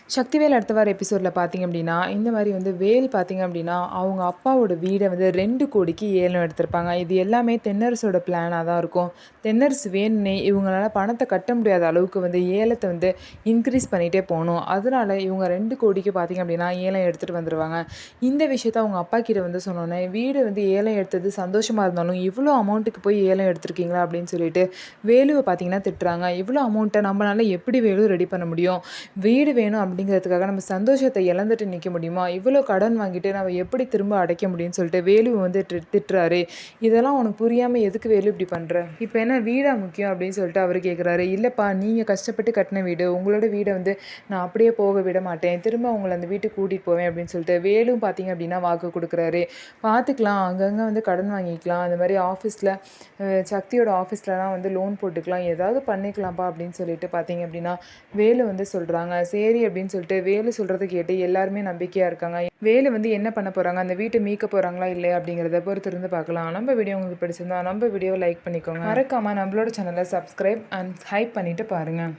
சக்திவேல் அடுத்த வார எபிசோடில் பார்த்தீங்க அப்படின்னா, இந்த மாரி வந்து வேல் பார்த்தீங்க அப்படின்னா, அவங்க அப்பாவோட வீட வந்து 2 கோடிக்கு ஏலம் எடுத்திருப்பாங்க. இது எல்லாமே தென்னரசோட பிளானா தான் இருக்கும். தென்னரசு வேணும்னே இவங்களால பணத்த கட்ட முடியாத அளவுக்கு வந்து ஏலத்த வந்து இன்க்ரீஸ் பண்ணிட்டே போணும். அதனால இவங்க 2 கோடிக்கு பார்த்தீங்க அப்படின்னா, ஏலம் எடுத்துட்டு வந்துருவாங்க. இந்த விஷயத்த அவங்க அப்பா கிட்ட வந்து சொன்னோனே, வீடு வந்து ஏலம் எடுத்தது சந்தோஷமா இருந்தாலும், "இவ்ளோ அமௌண்ட்டுக்கு போய் ஏலம் எடுத்திருக்கீங்களா?" அப்படின்னு சொல்லிட்டு வேலுவ பார்த்தீங்கன்னா திட்டுறாங்க. "இவ்ளோ அமௌண்ட்ட நம்மளால எப்படி வேலு ரெடி பண்ண முடியும்? வீடு வேணும் அப்படிங்கிறதுக்காக நம்ம சந்தோஷத்தை இழந்துட்டு நிற்க முடியுமா? இவ்வளோ கடன் வாங்கிட்டு நம்ம எப்படி திரும்ப அடைக்க முடியும்னு சொல்லிட்டு வேலு வந்து திட்டுறாரு. இதெல்லாம் உனக்கு புரியாமல் எதுக்கு வேலு இப்படி பண்ணுற? இப்போ என்ன வீடா முக்கியம் அப்படின்னு சொல்லிட்டு அவர் கேட்குறாரு. இல்லைப்பா, நீங்கள் கஷ்டப்பட்டு கட்டின வீடு, உங்களோட வீடை வந்து நான் அப்படியே போக விட மாட்டேன், திரும்ப உங்களை அந்த வீட்டுக்கு கூட்டிகிட்டு போவேன் அப்படின்னு சொல்லிட்டு வேலும் பார்த்தீங்க அப்படின்னா வாக்கு கொடுக்குறாரு. பார்த்துக்கலாம், அங்கங்கே வந்து கடன் வாங்கிக்கலாம், அந்த மாதிரி ஆஃபீஸில் சக்தியோட ஆஃபீஸ்லலாம் வந்து லோன் போட்டுக்கலாம், ஏதாவது பண்ணிக்கலாம்ப்பா அப்படின்னு சொல்லிட்டு பார்த்தீங்க அப்படின்னா வேலு வந்து சொல்கிறாங்க. சரி அப்படின்னு சொல்லிட்டு வேலு சொல்கிறத கேட்டு எல்லாருமே நம்பிக்கையாக இருக்காங்க. வேலு வந்து என்ன பண்ண போகிறாங்க, அந்த வீட்டை மீட்க போகிறாங்களா இல்லையா அப்படிங்கிறத பொறுத்து இருந்து பார்க்கலாம். நம்ம வீடியோ உங்களுக்கு பிடிச்சிருந்தா நம்ம வீடியோவை லைக் பண்ணிக்கோங்க. மறக்காமல் நம்மளோட சேனலை சப்ஸ்கிரைப் அண்ட் ஹைப் பண்ணிவிட்டு பாருங்கள்.